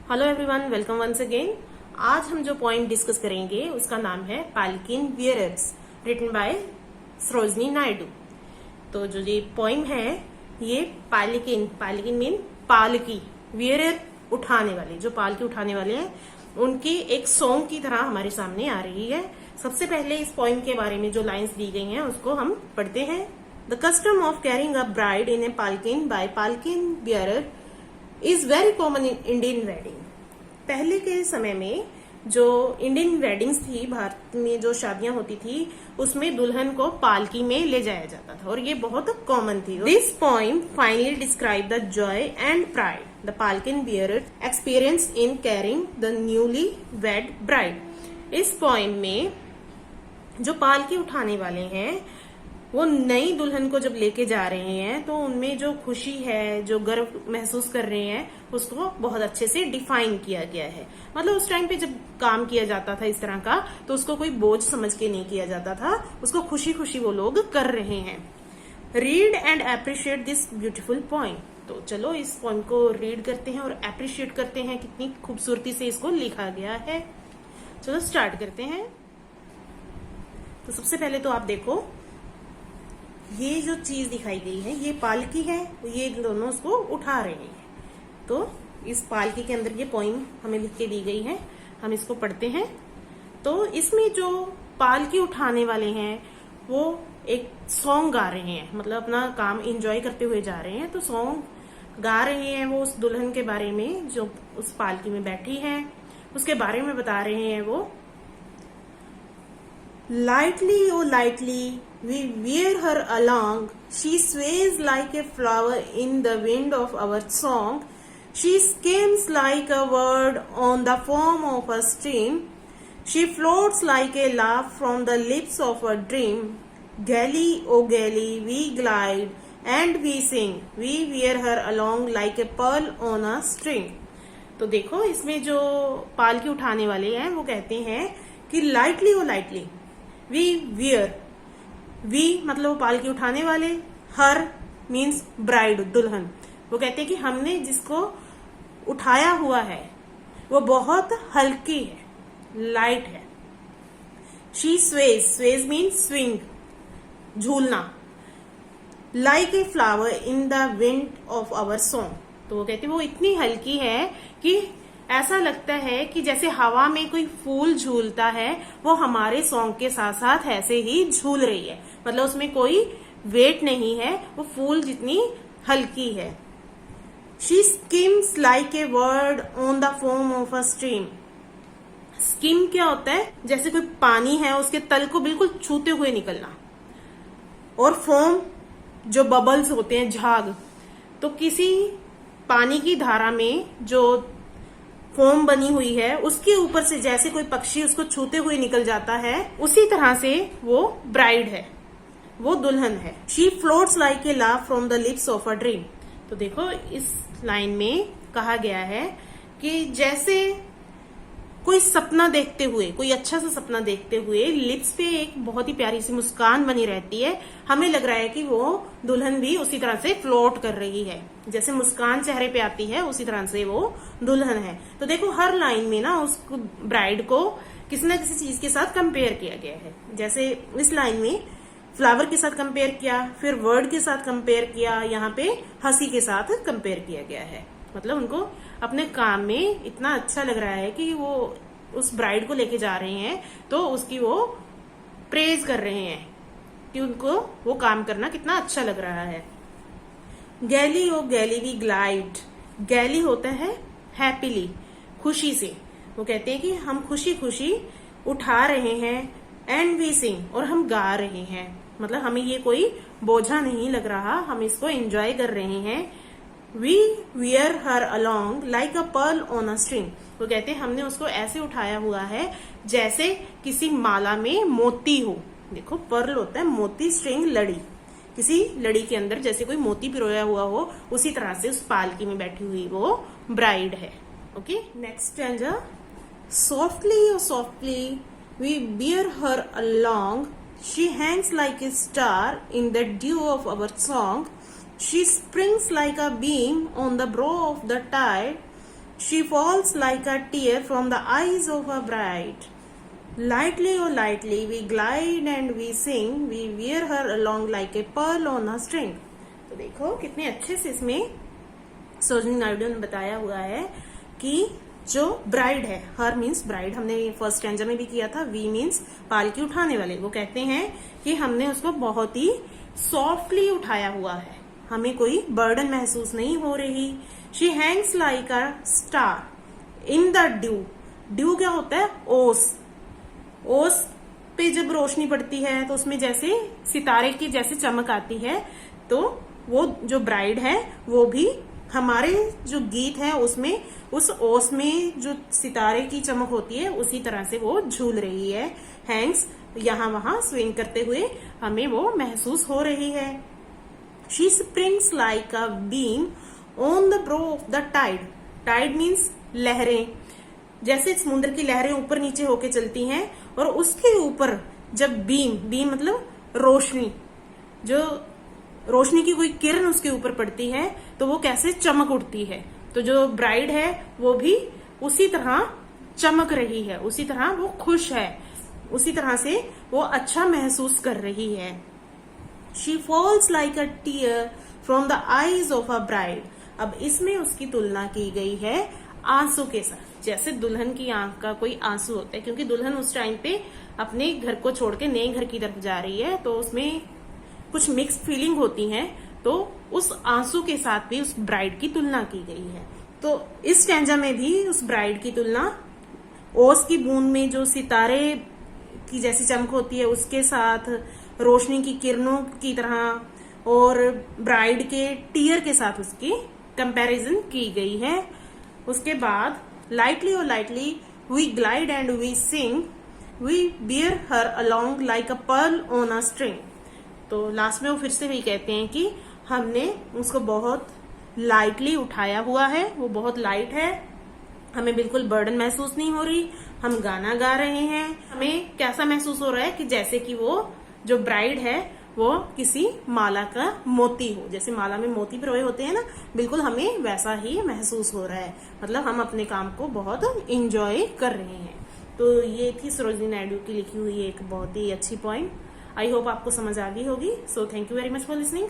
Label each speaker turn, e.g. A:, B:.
A: Hello everyone, welcome once again. आज हम जो पॉइंट डिस्कस करेंगे उसका नाम है palanquin bearers, written by Sarojini Naidu. तो जो ये पोइम है ये पालकिन मीन पालकी, वियरर उठाने वाले, जो पालकी उठाने वाले हैं उनकी एक सॉन्ग की तरह हमारे सामने आ रही है। सबसे पहले इस पोइम के बारे में जो लाइंस दी गई हैं उसको हम पढ़ते हैं। The custom of carrying a bride in a palanquin by palanquin bearer is very common in Indian wedding. पहले के समय में जो इंडियन वेडिंग्स थी, भारत में जो शादियां होती थी उसमें दुल्हन को पालकी में ले जाया जाता था और ये बहुत कॉमन थी। This poem finally describe the joy and pride the palanquin bearer experience in carrying the newly wed bride. इस पोइम में जो पालकी उठाने वाले हैं वो नई दुल्हन को जब लेके जा रहे हैं तो उनमें जो खुशी है, जो गर्व महसूस कर रहे हैं, उसको बहुत अच्छे से डिफाइन किया गया है। मतलब उस टाइम पे जब काम किया जाता था इस तरह का तो उसको कोई बोझ समझ के नहीं किया जाता था, उसको खुशी खुशी वो लोग कर रहे हैं। Read and appreciate this beautiful point. तो चलो इस पॉइंट को रीड करते हैं और अप्रिशिएट करते हैं, कितनी खूबसूरती से इसको लिखा गया है। चलो स्टार्ट करते हैं। तो सबसे पहले तो आप देखो, ये जो चीज दिखाई गई है ये पालकी है, ये दोनों उसको उठा रहे हैं। तो इस पालकी के अंदर ये पोइम हमें लिख के दी गई है, हम इसको पढ़ते हैं। तो इसमें जो पालकी उठाने वाले हैं वो एक सॉन्ग गा रहे हैं, मतलब अपना काम एंजॉय करते हुए जा रहे हैं। तो सॉन्ग गा रहे हैं वो उस दुल्हन के बारे में जो उस पालकी में बैठी है, उसके बारे में बता रहे हैं वो। Lightly, oh lightly, we wear her along. She sways like a flower in the wind of our song. She skims like a bird on the foam of a stream. She floats like a laugh from the lips of a dream. Gaily, oh gaily, we glide and we sing. We wear her along like a pearl on a string. तो देखो इसमें जो पालकी उठाने वाले हैं वो कहते हैं कि lightly O lightly we wear, we मतलब वो पालकी उठाने वाले, हर मीन्स ब्राइड दुल्हन। वो कहते हैं कि हमने जिसको उठाया हुआ है वो बहुत हल्की है, लाइट है। She sways, sways means swing, झूलना। Like a flower in the wind of our song. तो वो कहते हैं वो इतनी हल्की है कि ऐसा लगता है कि जैसे हवा में कोई फूल झूलता है वो हमारे सॉन्ग के साथ साथ ऐसे ही झूल रही है। मतलब उसमें कोई वेट नहीं है, वो फूल जितनी हल्की है। She schemes like a word on the foam of a stream. Scheme क्या होता है? जैसे कोई पानी है उसके तल को बिल्कुल छूते हुए निकलना। और फोम जो बबल्स होते हैं, झाग। तो किसी पानी की धारा में जो फोम बनी हुई है उसके ऊपर से जैसे कोई पक्षी उसको छूते हुए निकल जाता है, उसी तरह से वो ब्राइड है, वो दुल्हन है। शी फ्लोट्स लाइक ए लाव from the lips of a dream. तो देखो इस लाइन में कहा गया है कि जैसे कोई सपना देखते हुए, कोई अच्छा सा सपना देखते हुए लिप्स पे एक बहुत ही प्यारी सी मुस्कान बनी रहती है, हमें लग रहा है कि वो दुल्हन भी उसी तरह से फ्लोट कर रही है। जैसे मुस्कान चेहरे पे आती है उसी तरह से वो दुल्हन है। तो देखो हर लाइन में ना उस ब्राइड को किसी न किसी चीज के साथ कंपेयर किया गया है। जैसे इस लाइन में फ्लावर के साथ कंपेयर किया, फिर वर्ड के साथ कंपेयर किया, यहाँ पे हंसी के साथ कंपेयर किया गया है। मतलब उनको अपने काम में इतना अच्छा लग रहा है कि वो उस ब्राइड को लेके जा रहे हैं तो उसकी वो प्रेज कर रहे हैं कि उनको वो काम करना कितना अच्छा लग रहा है। गैली ओ गैली वी ग्लाइड। गैली होता है हैप्पीली, खुशी से। वो कहते हैं कि हम खुशी खुशी उठा रहे हैं, एंड वी सिंग, और हम गा रहे हैं। मतलब हमें ये कोई बोझा नहीं लग रहा, हम इसको एंजॉय कर रहे हैं। We wear her along like a pearl on a string. वो कहते हैं हमने उसको ऐसे उठाया हुआ है जैसे किसी माला में मोती हो। देखो पर्ल होता है मोती, स्ट्रिंग लड़ी, किसी लड़ी के अंदर जैसे कोई मोती पिरोया हुआ हो, उसी तरह से उस पालकी में बैठी हुई वो ब्राइड है। Okay, next stanza. Softly O softly we bear her along, she hangs like a star in the dew of our song. She springs like a beam on the brow of the tide. She falls like a tear from the eyes of a bride. Lightly, oh lightly, we glide and we sing. We wear her along like a pearl on a string. तो देखो कितने अच्छे से इसमें सरोजिनी नायडू ने बताया हुआ है कि जो ब्राइड है, हर मीन्स ब्राइड, हमने फर्स्ट स्टैंजा में भी किया था, वी मीन्स पालकी उठाने वाले, वो कहते हैं कि हमने उसको बहुत ही सॉफ्टली उठाया हुआ है, हमें कोई बर्डन महसूस नहीं हो रही. She hangs like a star in the due. Due क्या होता है? ओस. ओस पे जब रोशनी पड़ती है तो उसमें जैसे सितारे की जैसे चमक आती है, तो वो जो ब्राइड है वो भी हमारे जो गीत है उसमें उस ओस में जो सितारे की चमक होती है उसी तरह से वो झूल रही है. हैंग्स यहाँ वहां स्विंग करते हुए हमें वो महसूस हो रही है. She springs like a beam on the brow of the tide. Tide means लहरें. जैसे समुद्र की लहरें ऊपर नीचे होके चलती हैं और उसके ऊपर जब बीम मतलब रोशनी, जो रोशनी की कोई किरण उसके ऊपर पड़ती है तो वो कैसे चमक उठती है. तो जो ब्राइड है वो भी उसी तरह चमक रही है, उसी तरह वो खुश है, उसी तरह से वो अच्छा महसूस कर रही है. She falls like a tear from the eyes of a bride. अब इसमें उसकी तुलना की गई है आंसू के साथ. जैसे दुल्हन की आंख का कोई आंसू होता है, क्योंकि दुल्हन उस टाइम पे अपने घर को छोड़ के नए घर की तरफ जा रही है, तो उसमें कुछ मिक्स्ड फीलिंग होती है, तो उस आंसू के साथ भी उस ब्राइड की तुलना की गई है. तो इस स्टैंजा में भी उस ब्राइड की तुलना ओस की बूंद में जो सितारे की जैसी चमक होती है उसके साथ, रोशनी की किरणों की तरह, और ब्राइड के टीयर के साथ उसकी कंपैरिजन की गई है. उसके बाद लाइटली और lightly we glide and we sing, we bear her along like a pearl on a string. तो लास्ट में वो फिर से वही कहते हैं कि हमने उसको बहुत लाइटली उठाया हुआ है, वो बहुत लाइट है, हमें बिल्कुल बर्डन महसूस नहीं हो रही, हम गाना गा रहे हैं. हमें कैसा महसूस हो रहा है कि जैसे कि वो जो ब्राइड है वो किसी माला का मोती हो, जैसे माला में मोती पिरोए होते हैं ना, बिल्कुल हमें वैसा ही महसूस हो रहा है. मतलब हम अपने काम को बहुत इंजॉय कर रहे हैं. तो ये थी सरोजिनी नायडू की लिखी हुई एक बहुत ही अच्छी पॉइंट. आई होप आपको समझ आ गई होगी. So thank you very much for listening.